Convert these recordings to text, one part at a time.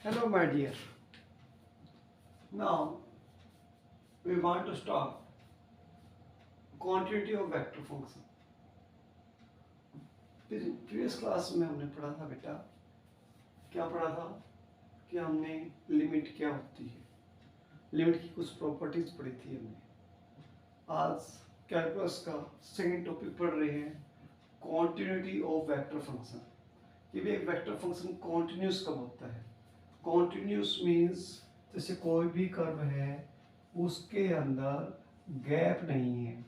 Hello, my dear. Now we want to start quantity of vector function. Previous class में हमने पढ़ा था बेटा, क्या पढ़ा था कि हमने लिमिट क्या होती है, लिमिट की कुछ प्रॉपर्टीज पढ़ी थी हमने। आज कैलकुलस का सेकंड टॉपिक पढ़ रहे हैं, कॉन्टिन्यूटी ऑफ वेक्टर फंक्शन। कि भी एक वेक्टर फंक्शन कॉन्टिन्यूस कब होता है। कॉन्टिन्यूस मीन्स जैसे कोई भी कर्व है उसके अंदर गैप नहीं है,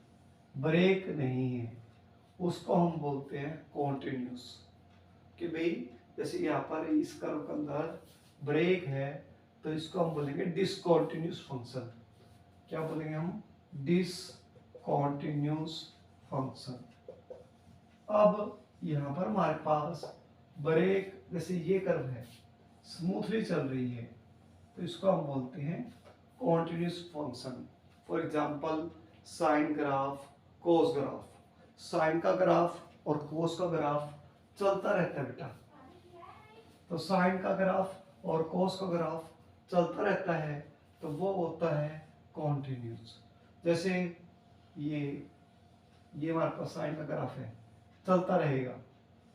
ब्रेक नहीं है, उसको हम बोलते हैं कॉन्टिन्यूस। कि भाई जैसे यहाँ पर इस कर्व के अंदर ब्रेक है तो इसको हम बोलेंगे डिसकॉन्टिन्यूस फंक्शन। क्या बोलेंगे हम? Discontinuous function. अब यहाँ पर हमारे पास ब्रेक, जैसे ये कर्व है स्मूथली चल रही है तो इसको हम बोलते हैं continuous function. For example sine graph, cos graph. Sine का ग्राफ और कोस का ग्राफ चलता रहता है बेटा, तो साइन का ग्राफ और कोस का ग्राफ चलता रहता है तो वो होता है कॉन्टिन्यूस। जैसे ये हमारे पास साइन का ग्राफ है, चलता रहेगा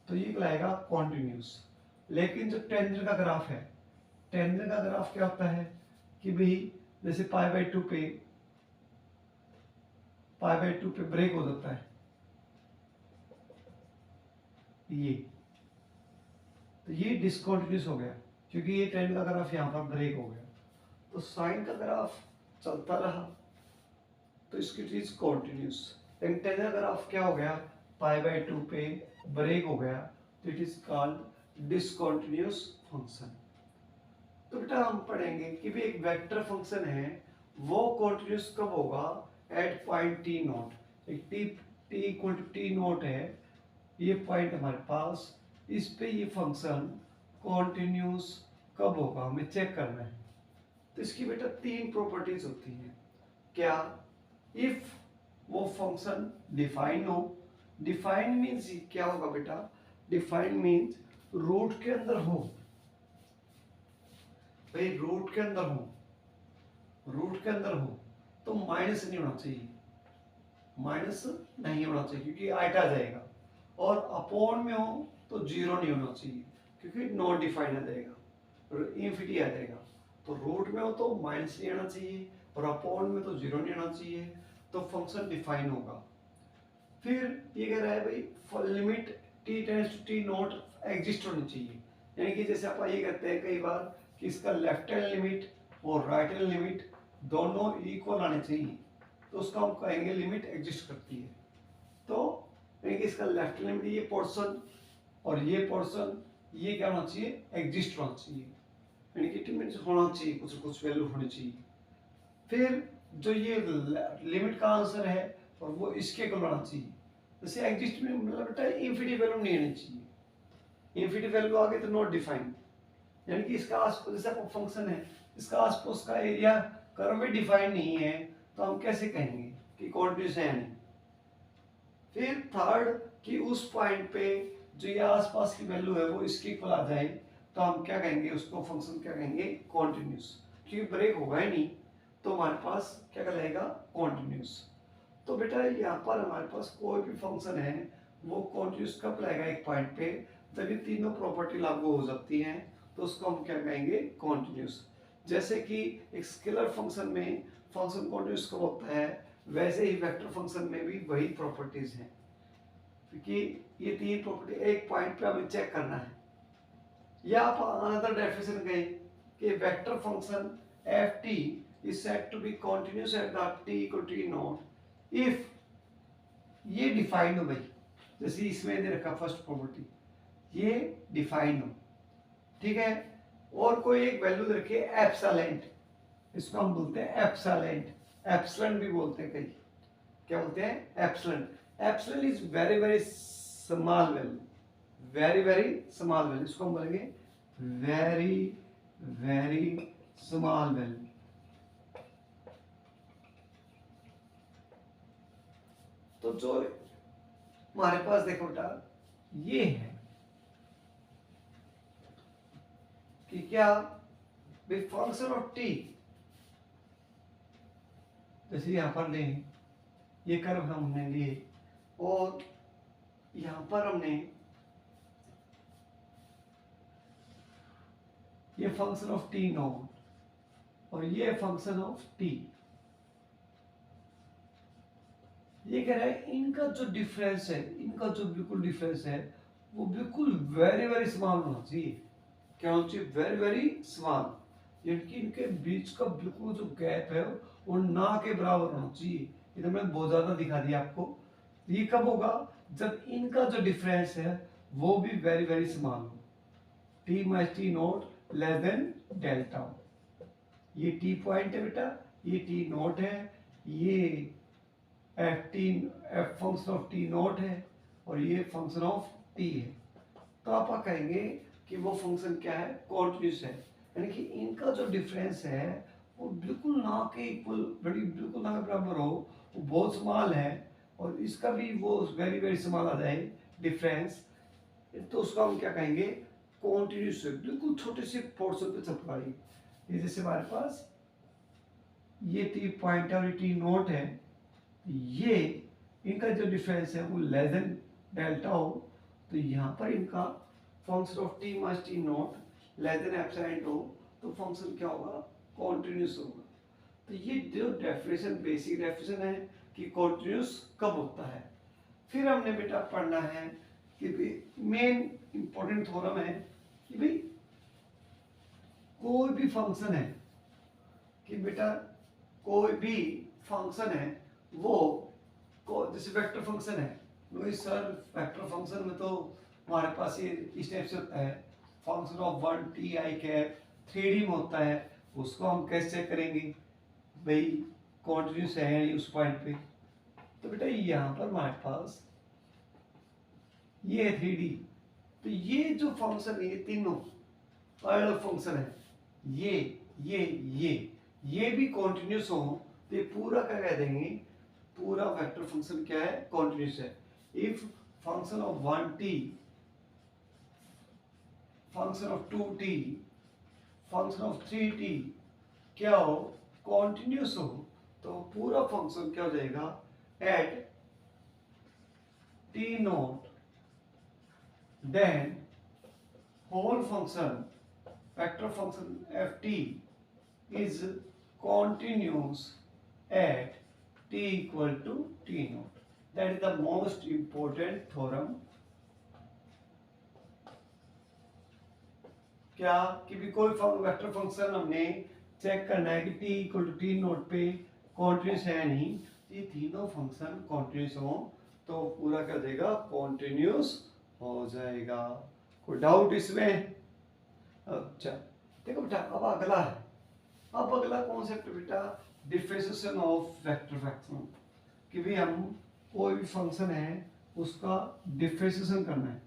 तो ये कहलाएगा कॉन्टिन्यूस। लेकिन जो टेंजेंट का ग्राफ है, टेंजेंट का ग्राफ क्या होता है कि भाई जैसे π/2 पे ब्रेक हो जाता है ये, तो ये डिसकंटिन्यूस हो गया क्योंकि ये टेंजेंट का ग्राफ यहाँ पर ब्रेक हो गया। तो साइन का ग्राफ चलता रहा तो इसकी चीज कॉन्टिन्यूस। लेकिन टेंजेंट का ग्राफ क्या हो गया, π/2 पे ब्रेक हो गया तो it is called discontinuous function. तो बेटा हम पढ़ेंगे कि भी एक वेक्टर फंक्शन है वो कॉन्टिन्यूस कब होगा, एट पॉइंट टी नॉट। एक T equal to T naught है, ये पॉइंट हमारे पास, इस पे ये फंक्शन कॉन्टिन्यूस कब होगा हमें चेक करना है। तो इसकी बेटा तीन प्रॉपर्टीज होती हैं। क्या? इफ वो फंक्शन डिफाइन हो। डिफाइन मीन्स क्या होगा बेटा, डिफाइन मीन्स रूट के अंदर हो। भाई रूट के अंदर हो, रूट के अंदर हो तो माइनस नहीं होना चाहिए, माइनस नहीं होना चाहिए क्योंकि आइटा जाएगा। और अपॉन में हो तो जीरो नहीं होना चाहिए क्योंकि नॉट डिफाइन आ जाएगा और इन्फिनिटी आ जाएगा। तो रूट में हो तो माइनस नहीं आना चाहिए और अपॉन में तो जीरो नहीं आना चाहिए, तो फंक्शन डिफाइन होगा। फिर ये कह रहा है भाई limit T tends to T naught exist होनी चाहिए। यानी कि जैसे आप ये कहते हैं कई बार कि इसका लेफ्ट हैंड लिमिट और राइट हैंड लिमिट दोनों इक्वल आने चाहिए, तो उसका हम कहेंगे लिमिट एग्जिस्ट करती है। तो यानी कि इसका लेफ्ट लिमिट ये पोर्शन और ये पोर्शन ये क्या होना चाहिए, एग्जिस्ट होना चाहिए, यानी कि लिमिट होना चाहिए, कुछ वैल्यू होनी चाहिए। फिर जो ये लिमिट का आंसर है और वो इसके इक्वल होना चाहिए। जैसे एग्जिस्ट में मतलब बेटा इन्फिनिटी वैल्यू नहीं आनी चाहिए, इन्फिनिटी वैल्यू आ गई तो नॉट डिफाइंड। यानी कि इसका आसपास जैसे फंक्शन है, इसका आसपास का एरिया कर्व में डिफाइन नहीं है तो हम कैसे कहेंगे कि कॉन्टिन्यूस है नहीं। फिर थर्ड कि उस पॉइंट पे जो ये आसपास की वैल्यू है वो इसके इक्वल आ जाए तो हम क्या कहेंगे, उसको फंक्शन क्या कहेंगे, कॉन्टिन्यूस। क्योंकि ब्रेक होगा ही नहीं तो हमारे पास क्या कहलाएगा, कॉन्टिन्यूस। तो बेटा यहाँ पर हमारे पास कोई भी फंक्शन है वो कॉन्टिन्यूस कब लाएगा, एक पॉइंट पे जब ये तीनों प्रॉपर्टी लागू हो जाती हैं तो उसको हम क्या कहेंगे, कॉन्टिन्यूस। जैसे कि एक स्केलर फंक्शन में फंक्शन कॉन्टिन्यूस कब होता है, वैसे ही वेक्टर फंक्शन में भी वही प्रॉपर्टीज हैं। क्योंकि ये तीन प्रॉपर्टी एक पॉइंट पे हमें चेक करना है। या आप अनदर डेफिनेशन गए कि vector function F T is said to be continuous at the t equal to t naught if ये डिफाइंड हो भाई, जैसे इसमें दे रखा फर्स्ट प्रॉपर्टी, ये डिफाइंड हो, ठीक है। और कोई एक वैल्यू दे रखी है एप्सिलेंट, इसको हम बोलते हैं एप्सिलेंट, एप्सिलेंट भी बोलते हैं कई, क्या बोलते हैं, epsilon. Epsilon is very very small value, very very small value, इसको हम बोलेंगे वेरी वेरी स्मॉल वैल्यू। तो जो हमारे पास देखो बेटा ये है कि क्या भाई फंक्शन ऑफ टी, जैसे यहाँ पर लें, ये कर्व हमने लिए और यहाँ पर हमने ये फंक्शन ऑफ टी नॉट और ये फंक्शन ऑफ टी, ये कह रहा है इनका जो डिफरेंस है, इनका जो बिल्कुल डिफरेंस है वो बिल्कुल वेरी वेरी स्मॉल होना चाहिए। क्या होना चाहिए? वेरी वेरी स्मॉल, यानी कि इनके बीच का बिल्कुल जो गैप है वो ना के बराबर होना चाहिए। ये तो मैंने बहुत ज्यादा दिखा दिया आपको। ये कब होगा? जब इनका जो डिफरेंस है वो भी वेरी वेरी स्मॉल हो, T minus T not less than delta हो। ये टी पॉइंट है बेटा, ये टी नॉट है, ये F function of T naught है और ये फंक्शन ऑफ टी है। तो आप कहेंगे कि वो फंक्शन क्या है? कॉन्टिन्यूस है, यानी कि इनका जो डिफरेंस है वो बिल्कुल ना के इक्वल, बड़ी बिल्कुल ना के बराबर हो, वो बहुत स्मॉल है और इसका भी वो वेरी वेरी स्मॉल आ जाए डिफरेंस, तो उसका हम क्या कहेंगे? कॉन्टिन्यूस है, बिल्कुल छोटे से पोर्शन पे चल पाएगी। ये जैसे हमारे पास ये टी पॉइंट है और ये टी नॉट है, ये इनका जो डिफरेंस है वो लेस देन डेल्टा हो, तो यहाँ पर इनका function of T minus T not less than epsilon हो, तो फंक्शन क्या होगा? कॉन्टिन्यूस होगा। तो ये जो डेफिनेशन, बेसिक डेफिनेशन है कि कॉन्टिन्यूस कब होता है। फिर हमने बेटा पढ़ना है कि मेन इंपॉर्टेंट थ्योरम है कि भाई कोई भी फंक्शन है, कि बेटा कोई भी फंक्शन है वो जैसे वेक्टर फंक्शन है, नो सर वेक्टर फंक्शन में तो हमारे पास ये इस टाइप से होता है, function of 1 T I cap 3D में होता है, उसको हम कैसे चेक करेंगे भाई कॉन्टिन्यूस है या नहीं उस पॉइंट पे? तो बेटा यहाँ पर हमारे पास ये है 3D, तो ये जो फंक्शन है ये तीनों अलग अलग फंक्शन है, ये भी कॉन्टिन्यूस हो, तो ये पूरा क्या कह देंगे? पूरा वेक्टर फंक्शन क्या है? कॉन्टिन्यूस है। If function of 1t, function of 2t, function of 3t क्या हो? कॉन्टिन्यूस हो, तो पूरा फंक्शन क्या हो जाएगा? At t naught then whole function vector function ft is continuous at t equal to t naught. That is the most important theorem. क्या कि भी कोई वेक्टर फंक्शन हमने चेक करना है कि t equal to T naught पे continuous है नहीं, ये तीनों फंक्शन कॉन्टिन्यूस हो तो पूरा क्या देगा? कॉन्टिन्यूस हो जाएगा। कोई डाउट इसमें? अच्छा देखो बेटा, अब अगला है, अब अगला कॉन्सेप्ट बेटा डिफरेंशिएशन ऑफ वेक्टर फंक्शन, कि भी हम कोई भी फंक्शन है उसका डिफरेंशिएशन करना है।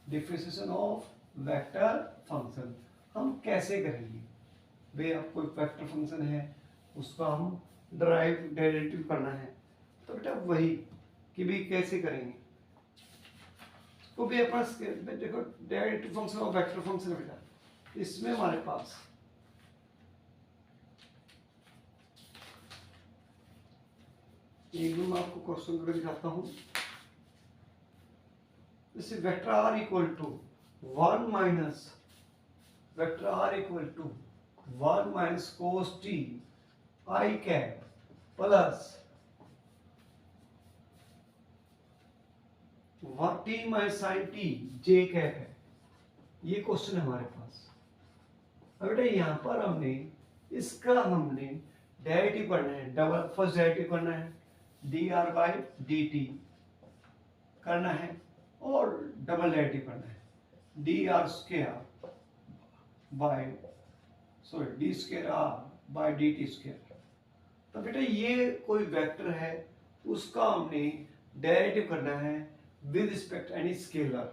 डिफरेंशिएशन ऑफ वेक्टर फंक्शन हम कैसे करेंगे भाई? अब कोई वेक्टर फंक्शन है उसका हम डेरिवेटिव करना है, तो बेटा वही कि भी कैसे करेंगे तो भी अपना देखो derivative function of vector function है बेटा, इसमें हमारे पास एक मैं आपको क्वेश्चन करके दिखाता हूं। जैसे vector R equal to 1 minus vector R equal to 1 minus cos T I cap plus T minus sine T J cap है, ये क्वेश्चन है हमारे पास। अब बेटा यहाँ पर हमने इसका डेरिवेटिव करना है, डबल फर्स्ट डेरिवेटिव करना है D R by D T करना है और डबल डेरिवेटिव करना है D R square by D square R by D T square. तो बेटा ये कोई वेक्टर है उसका हमने डेरिवेटिव करना है विद रिस्पेक्ट एनी स्केलर,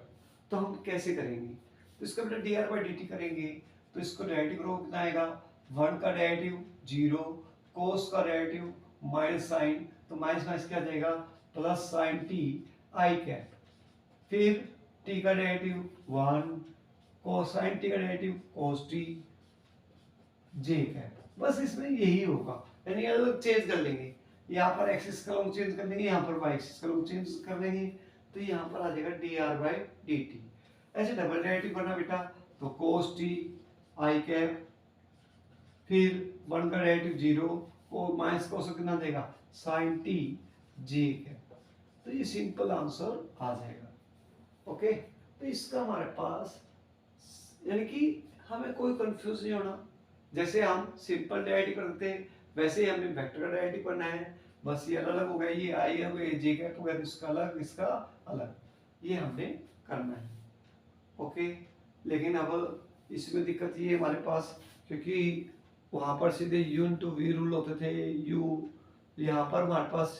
तो हम कैसे करेंगे? तो इसका बेटा D R by D T करेंगे तो इसको डेरिवेटिव करो कितना आएगा? 1 का डेरिवेटिव 0, कोस का डेरिवेटिव माइनस साइन, तो माइनस माइनस क्या जाएगा? Plus sign T I cap, फिर टी का डेरिवेटिव 1, कोसाइन टी का derivative cos t, J cap, बस इसमें यही होगा, यानी अलग चेंज कर लेंगे, यहाँ पर एक्सिस का लॉन्ग चेंज कर लेंगे, यहाँ पर वाई एक्सिस का लॉन्ग चेंज कर लेंगे, तो यहाँ पर आ जाएगा D R by D T. ऐसे डबल डेरिवेटिव करना बेटा, तो कोस टी आई कैप, फिर वन का डेरिवेटिव जीरो, को माइनस कोस कितना देगा साइन टी जे कैप, तो ये सिंपल आंसर आ जाएगा। ओके, तो इसका हमारे पास यानी कि हमें कोई कंफ्यूज नहीं होना, जैसे हम सिंपल डेरिवेटिव करते हैं वैसे ही हमें वेक्टर का डेरिवेटिव करना है, बस ये अलग हो गया, ये आई हो गया, जे कैप हो गया, तो इसका अलग इसका अलग, ये हमने करना है। ओके, लेकिन अब इसमें दिक्कत ये हमारे पास, क्योंकि वहाँ पर सीधे यू इंटू वी रूल होते थे, यू यहाँ पर हमारे पास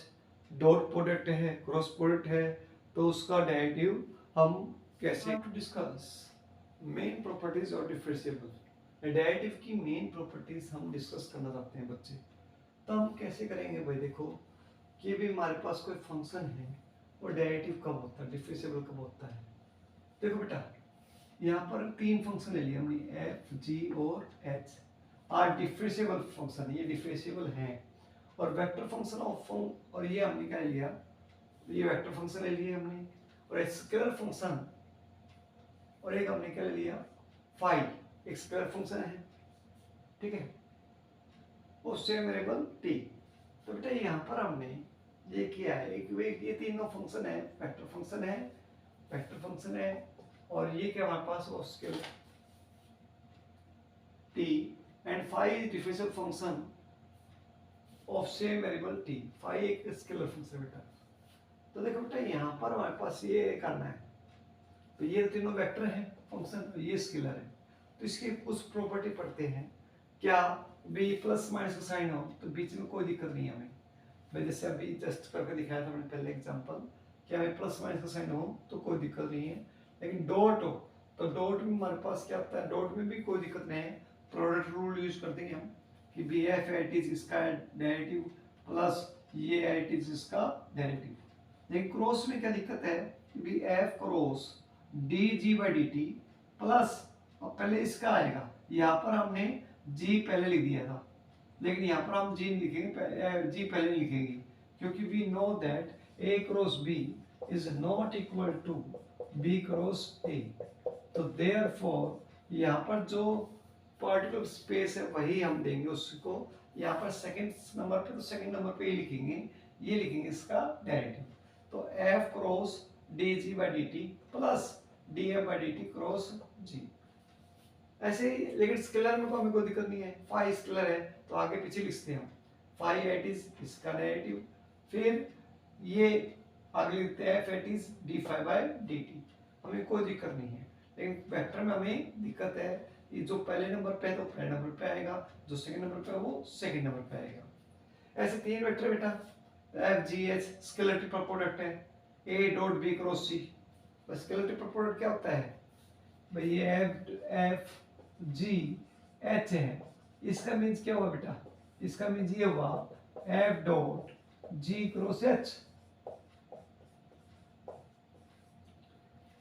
डॉट प्रोडक्ट है, क्रॉस प्रोडक्ट है, तो उसका डेरिवेटिव हम कैसे टू डिस्कस मेन प्रॉपर्टीज और डिफरेंशिएबल डेरिवेटिव की मेन प्रॉपर्टीज हम डिस्कस करना चाहते हैं बच्चे, तो हम कैसे करेंगे भाई। देखो कि भी हमारे पास कोई फंक्शन है और डेरिवेटिव कब होता है, डिफरेंशिएबल कब होता है। देखो बेटा, यहाँ पर तीन फंक्शन ले लिए हमने, एफ जी और एच, आर डिफरेंशिएबल फंक्शन, ये डिफरेंशिएबल है, और वेक्टर फंक्शन ऑफ और ये हमने क्या लिया, ये वेक्टर फंक्शन ले लिए हमने, और एक स्केलर फंक्शन, और एक हमने क्या ले लिया फाई, एक स्केलर फंक्शन है, ठीक है, उससे वेरिएबल टी। तो बेटा यहाँ पर हमने ये किया है, एक ये तीनों फंक्शन है, वेक्टर फंक्शन है, वेक्टर फंक्शन है, और ये क्या हमारे पास उसके T, and phi differential function of same variable T, phi एक स्केलर फंक्शन बेटा। तो देखो बेटा यहाँ पर हमारे पास ये करना है, तो ये तीनों वेक्टर है फंक्शन, ये स्केलर है, तो इसकी कुछ प्रॉपर्टी पढ़ते हैं, क्या बी प्लस माइनस का साइन हो तो बीच में कोई दिक्कत नहीं है हमें, मैं जैसे अभी जस्ट करके दिखाया था मैंने पहले एग्जांपल, क्या हमें प्लस माइनस का साइन हो तो कोई दिक्कत नहीं है, लेकिन डॉट हो तो डॉट में हमारे पास क्या होता है, डॉट में भी कोई दिक्कत नहीं है, प्रोडक्ट रूल यूज कर देंगे हम कि बी एफ एट इज इसका डेरिवेटिव प्लस ये एट इज इसका डेरिवेटिव। लेकिन क्रॉस में क्या दिक्कत है, B F cross D G by D T plus, और पहले इसका आएगा, यहाँ पर हमने जी पहले लिख दिया था, लेकिन यहाँ पर हम जी लिखेंगे, जी पहले नहीं लिखेंगे, क्योंकि we know that A cross B is not equal to B cross A, तो देयरफॉर यहाँ पर जो पार्टिकुलर स्पेस है वही हम देंगे उसको, यहाँ पर सेकंड नंबर पे तो सेकंड नंबर पे ही लिखेंगे, ये लिखेंगे इसका डेरिवेटिव, तो F cross D G by D T plus D F by D T cross G, ऐसे ही। लेकिन स्केलर में तो हमें कोई दिक्कत नहीं है, फाई स्केलर है तो आगे पीछे लिखते हैं हम, फाई एट इज इसका डेरिवेटिव, फिर ये आगे लिखते हैं F at is D phi by D T, हमें कोई दिक्कत नहीं है। लेकिन वेक्टर में हमें दिक्कत है, ये जो पहले नंबर पे है तो पहले नंबर पे आएगा, जो सेकंड नंबर पे है वो सेकंड नंबर पे आएगा। ऐसे तीन वेक्टर बेटा, F G H scalar triple product है, A dot B cross C, scalar triple product क्या होता है भाई, ये एफ जी एच है, इसका मीन्स क्या हुआ बेटा, इसका मीन्स ये हुआ F dot G cross H,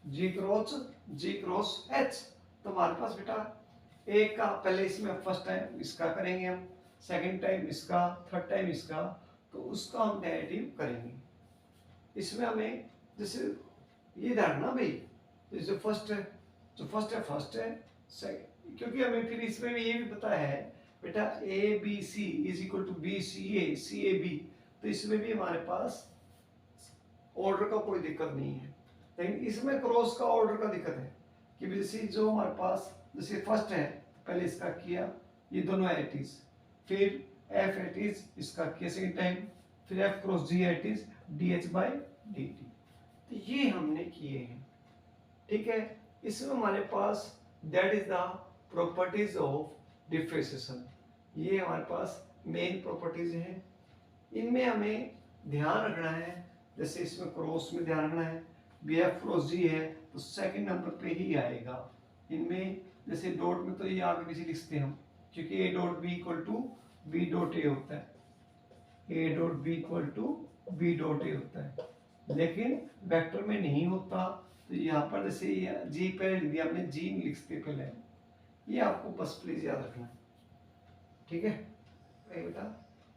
G cross H, तो हमारे पास बेटा एक का पहले इसमें फर्स्ट टाइम इसका करेंगे हम, सेकंड टाइम इसका, थर्ड टाइम इसका, तो उसका हम डेरिवेटिव करेंगे। इसमें हमें जैसे ये धारणा भाई, जैसे फर्स्ट है जो फर्स्ट है सेकंड, क्योंकि हमें फिर इसमें भी ये भी पता है बेटा A B C is equal to B C A B, तो इसमें भी हमारे पास ऑर्डर का कोई दिक्कत नहीं है, लेकिन इसमें क्रॉस का ऑर्डर का दिक्कत है कि जैसे जो हमारे पास जैसे फर्स्ट है पहले इसका किया, ये दोनों एटीज, फिर एफ एटीज इसका किया सेकंड टाइम, फिर एफ क्रॉस जी एटीज D H by D T, तो ये हमने किए हैं, ठीक है। इसमें हमारे पास that is the properties of differentiation, ये हमारे पास मेन प्रॉपर्टीज हैं, इनमें हमें ध्यान रखना है, जैसे इसमें क्रॉस में ध्यान रखना है, बी एफ क्रॉस जी है तो सेकंड नंबर पे ही आएगा, इनमें जैसे डॉट में तो ये आगे पीछे लिखते हैं हम, क्योंकि A dot B equal to B dot A होता है, A dot B equal to B dot A होता है, लेकिन वेक्टर में नहीं होता, तो यहाँ पर जैसे जी पहले लिख दिया आपने, जी लिखते पहले, ये आपको बस प्लीज याद रखना है। ठीक है। ये बेटा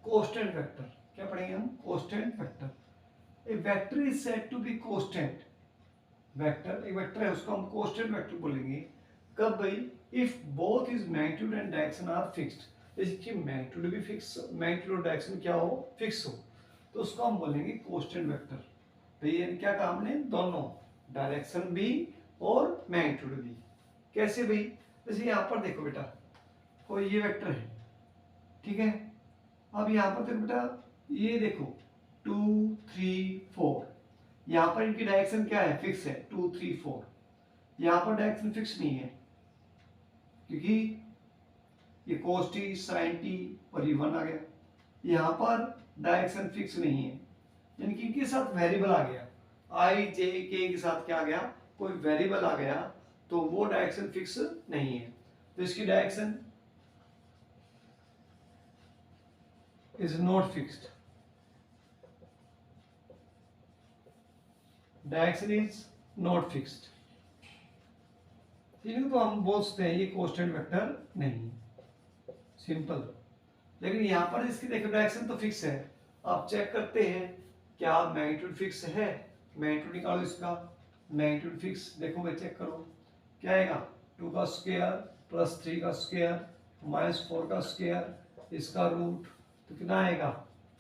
कोस्टेंट वेक्टर, क्या पढ़ेंगे हम? Constant vector. A vector is said to be constant vector, एक वेक्टर है उसको हम कोस्टेंट वेक्टर बोलेंगे कब भाई? If both is magnitude and direction are fixed. इसकी मैग्नीट्यूड भी फिक्स, मैग्नीट्यूड और डायरेक्शन क्या हो? फिक्स हो, तो उसको हम बोलेंगे कोस्टेंट वेक्टर। भैया क्या कहा हमने? दोनों, डायरेक्शन भी और मैग्नीट्यूड भी। कैसे भाई? जैसे यहाँ पर देखो बेटा, कोई ये वेक्टर है, ठीक है। अब यहाँ पर देखो बेटा, ये देखो 2 3 4, यहाँ पर इनकी डायरेक्शन क्या है? फिक्स है 2 3 4। यहाँ पर डायरेक्शन फिक्स नहीं है क्योंकि ये cos t sin t और ये 1 आ गया। यहाँ पर डायरेक्शन फिक्स नहीं है, यानी कि इनके साथ वेरिएबल आ गया, i j k के साथ क्या आ गया? कोई वेरिएबल आ गया, तो वो डायरेक्शन फिक्स नहीं है। तो इसकी direction is not fixed, direction is not fixed, इनको तो हम बोल सकते हैं ये कोस्टेंट वेक्टर नहीं, सिंपल। लेकिन यहाँ पर इसकी देखो डायरेक्शन तो फिक्स है। आप चेक करते हैं क्या मैग्नीट्यूड फिक्स है? मैग्नीट्यूड निकालो इसका, मैग्नीट्यूड फिक्स देखो भाई, चेक करो क्या आएगा? 2 का स्क्वायर प्लस 3 का स्क्वायर माइनस 4 का स्क्वायर, इसका रूट, तो कितना आएगा?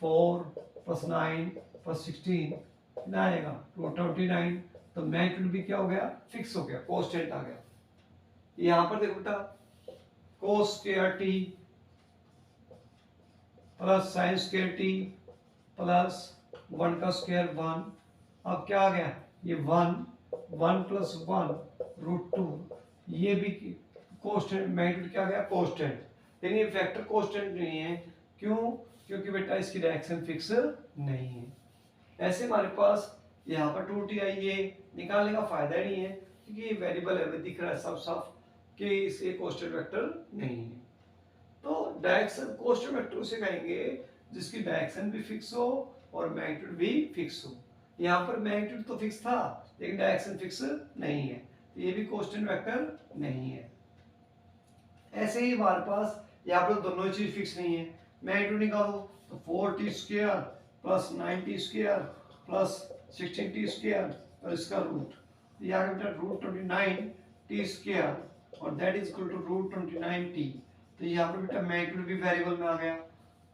4 प्लस 9 प्लस 16, कितना आएगा? 29। तो मैग्नीट्यूड भी क्या हो गया? फिक्स हो गया, कांस्टेंट आ गया। यहाँ पर देखो बेटा, cos square t plus sine square t plus 1 का स्क्वायर 1, अब क्या आ गया? ये 1 प्लस 1 √2, ये भी कोस्टेंट, मैग्नीट्यूड क्या आ गया? कोस्टेंट। लेकिन ये वेक्टर कोस्टेंट नहीं है, क्यों? क्योंकि बेटा इसकी डायरेक्शन फिक्स नहीं है। ऐसे हमारे पास यहाँ पर 2t आई, ये निकालने का फायदा ही नहीं है क्योंकि ये वेरिएबल है, दिख रहा है साफ साफ कि इसे कोस्टेंट वेक्टर नहीं है। तो डायरेक्शन कोस्टेंट वेक्टर उसे कहेंगे जिसकी डायरेक्शन भी फिक्स हो और मैग्नीट्यूड भी फिक्स हो। यहाँ पर मैग्नीट्यूड तो फिक्स था लेकिन डायरेक्शन फिक्स नहीं है, तो ये भी कोस्टेंट वेक्टर नहीं है। ऐसे ही हमारे पास यहाँ पर दोनों चीज फिक्स नहीं है। मैग्नीट्यूड निकालो तो 4t square plus 9t square plus 16t square और इसका रूट, यहाँ बेटा √29t स्क्वायर और that is equal to √29t। तो यहाँ पर बेटा मैग्नीट्यूड भी वेरिएबल में आ गया,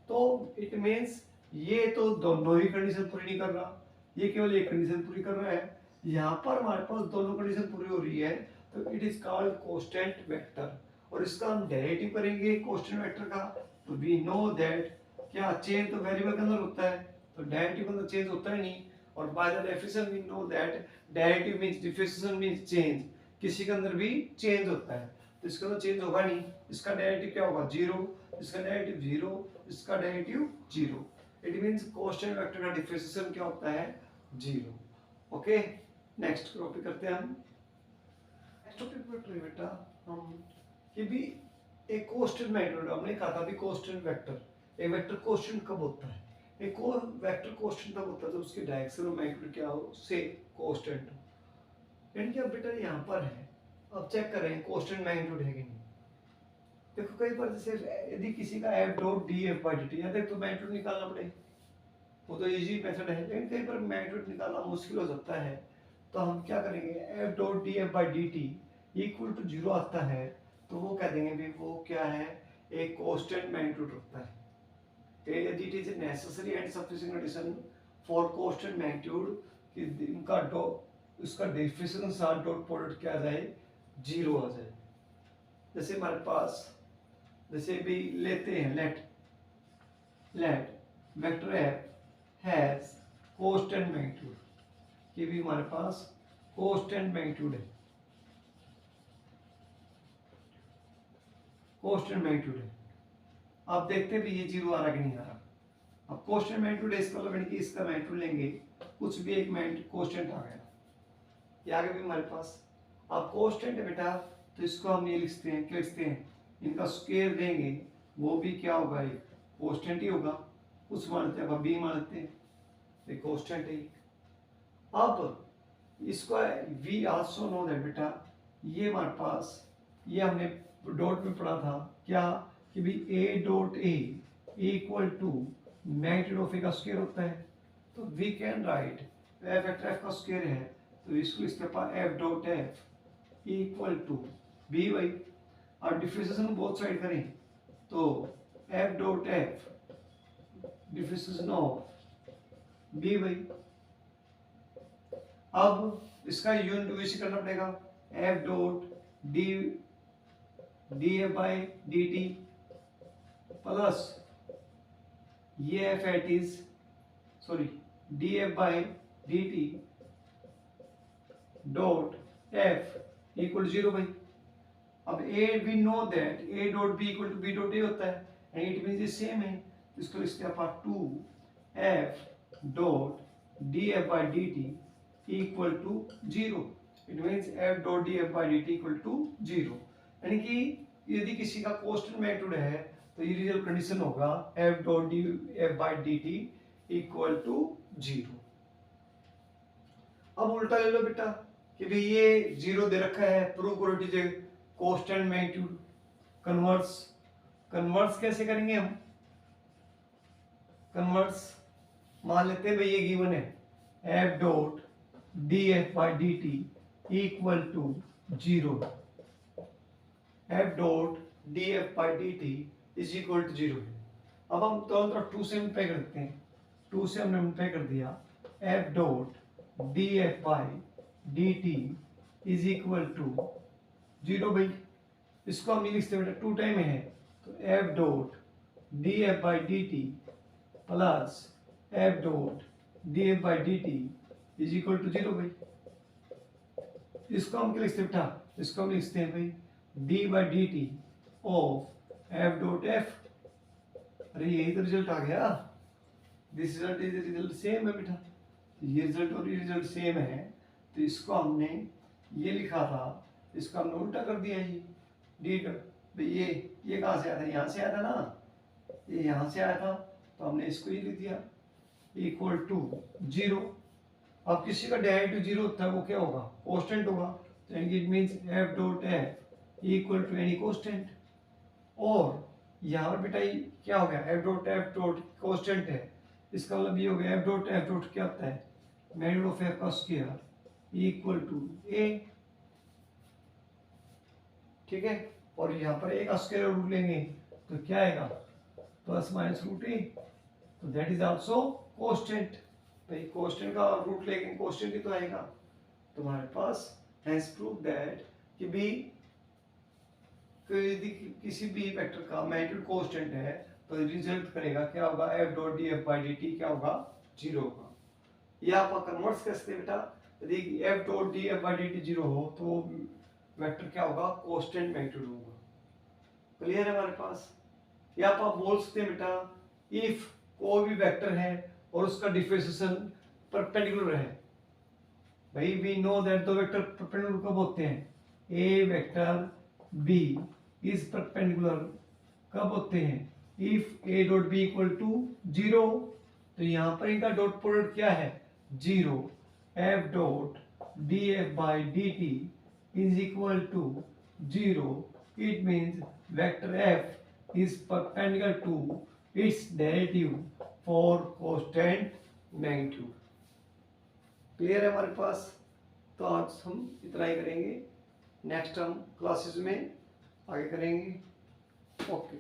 तो इट मीन्स ये तो दोनों ही कंडीशन पूरी नहीं कर रहा, ये केवल एक कंडीशन पूरी कर रहा है। यहाँ पर हमारे पास दोनों कंडीशन पूरी हो रही है, तो इट इज कॉल्ड कोस्टेंट वेक्टर। और इसका हम डेरिवेटिव करेंगे कोस्टेंट वेक्टर का, तो वी नो दैट क्या चेंज तो वेरिएबल के अंदर होता है, तो डेरिवेटिव के अंदर चेंज होता ही नहीं। और by the definition we know that derivative means differentiation means change, किसी के अंदर भी चेंज होता है, तो इसका तो चेंज होगा नहीं। इसका डेरिवेटिव क्या होगा? 0, इसका डेरिवेटिव 0, इसका डेरिवेटिव 0। इट मींस कोस्टेंट वेक्टर का डिफरेंशिएशन क्या होता है? 0। ओके, नेक्स्ट टॉपिक करते हैं हम। नेक्स्ट टॉपिक पर बेटा हम कि भी एक कोस्टेंट मैग्नीट्यूड, हमने कहा था भी कोस्टेंट वेक्टर, एक वेक्टर कोस्टेंट कब होता है? एक और वेक्टर कोस्टेंट तब होता है जब उसकी डायरेक्शन और मैग्नीट्यूड क्या हो? से कोस्टेंट हो। यानी कि अब बेटा यहाँ पर है, अब चेक कर रहे हैं कोस्टेंट मैग्नीट्यूड है कि नहीं। देखो कई बार जैसे यदि किसी का f dot df by dt है तो मैग्नीट्यूड निकालना पड़ेगा, वो तो इजी मेथड है। लेकिन कई बार मैग्नीट्यूड निकालना मुश्किल हो सकता है, तो हम क्या करेंगे? f dot df by dt equal to 0 आता है, तो वो कह देंगे भी वो क्या है? एक कोस्टेंट मैग्नीट्यूड होता है। it is a necessary and sufficient condition for constant magnitude कि इनका उसका डिफरेंशियल साथ डॉट प्रोडक्ट क्या आ जाए? 0 आ जाए। जैसे हमारे पास जैसे भी लेते हैं let vector f has constant magnitude, ये भी हमारे पास कोस्टेंट मैग्नीट्यूड है, कोस्टेंट मैग्नीट्यूड है। आप देखते भी ये 0 आ रहा कि नहीं आ रहा। अब कोस्टेंट मैग्नीट्यूड है, इसका मतलब कि इसका मैग्नीट्यूड लेंगे, कुछ भी एक मैग्नीट्यूड कोस्टेंट आ गया, ये आगे भी हमारे पास। अब कोस्टेंट है बेटा, तो इसको हम ये लिखते हैं, क्या लिखते हैं? इनका स्क्वायर लेंगे, वो भी क्या होगा? एक कोस्टेंट ही होगा, कुछ मानते हैं, बी मानते हैं, ये कोस्टेंट है। अब इसको वी आल्सो नो दैट बेटा, ये हमारे पास, ये हमने डॉट में पढ़ा था क्या? कि भी A dot A equal to magnitude of A का स्क्वायर होता है, तो we can write F vector F का स्क्वायर है तो इसको इसके पास F dot F equal to B Y. अब डिफरेंशिएशन बोथ साइड करें तो F dot F differentiation of B Y. अब इसका यूनिट वैसे करना पड़ेगा, F dot D D F by D T plus ये F at is sorry D F by D T dot F equal zero by. अब ए we know that A dot B equal to B dot A होता है and it means ये same है, इसको लिखते हैं अपन two F dot D F by D T equal to zero. It means F dot D F by D T equal to zero, यानी कि यदि किसी का कांस्टेंट मैग्नीट्यूड है तो ये रिजल्ट कंडीशन होगा F dot D F by D T equal to zero. अब उल्टा ले लो बेटा कि भाई ये जीरो दे रखा है, प्रूव करो it is a constant magnitude. Converse कैसे करेंगे हम? कन्वर्स मान लेते हैं भाई ये गिवन है F dot D F by D T equal to zero. F dot D F by D T is equal to zero. अब हम दोनों तरफ टू से मल्टीप्लाई कर देते हैं, टू से हमने मल्टीप्लाई कर दिया, F dot D F by D T is equal to zero भाई। इसको हम लिखते हैं बेटा टू टाइम है तो F dot D F by D T plus F dot D F by D T is equal to zero भाई। इसको हम क्या लिखते हैं बेटा? इसको हम लिखते हैं भाई D by D T of F dot F. अरे यही तो रिजल्ट आ गया, this result is result same है बेटा, ये रिजल्ट और ये रिजल्ट सेम है तो इसको हमने ये लिखा था, इसको हमने उल्टा कर दिया ये डी भाई ये कहाँ से आया था? यहाँ से आया था ना, ये यहाँ से आया था तो हमने इसको ये लिख दिया इक्वल टू जीरो। अब किसी का डेरिवेटिव जीरो होता है वो क्या होगा? कांस्टेंट होगा, तो it means F dot F equal to any constant. और यहाँ पर बेटा क्या हो गया? एफ डॉट कांस्टेंट है, इसका मतलब ये हो गया एफ डॉट क्या होता है? मैग्नीट्यूड ऑफ एफ का स्क्वायर इक्वल टू ए। ठीक है, और यहाँ पर ए का स्क्वायर रूट लेंगे तो क्या आएगा? प्लस माइनस रूट ए, तो दैट इज आल्सो कांस्टेंट। भाई कांस्टेंट का रूट लेंगे कांस्टेंट ही तो आएगा तुम्हारे पास। हैंस प्रूव दैट कि भी यदि किसी भी वेक्टर का मैग्नीट्यूड कांस्टेंट है तो रिजल्ट करेगा क्या होगा? F dot D F by D T क्या होगा? जीरो होगा। या आप कन्वर्स कैसे बेटा? यदि F dot D F by D T zero हो तो वेक्टर क्या होगा? कांस्टेंट मैग्नीट्यूड होगा। क्लियर है हमारे पास? या आप बोल सकते हैं बेटा इफ कोई भी वेक्टर है और उसका डिफरेंशिएशन परपेंडिकुलर है। भाई वी नो दैट दो वेक्टर परपेंडिकुलर कब होते हैं? A vector B is perpendicular कब होते हैं? If A dot B equal to zero. तो यहाँ पर इनका डॉट प्रोडक्ट क्या है? Zero. F dot D F by D T is equal to 0, it means vector f is perpendicular to its derivative for constant magnitude। Clear है हमारे पास? तो आज हम इतना ही करेंगे, नेक्स्ट हम क्लासेस में आगे करेंगे। ओके।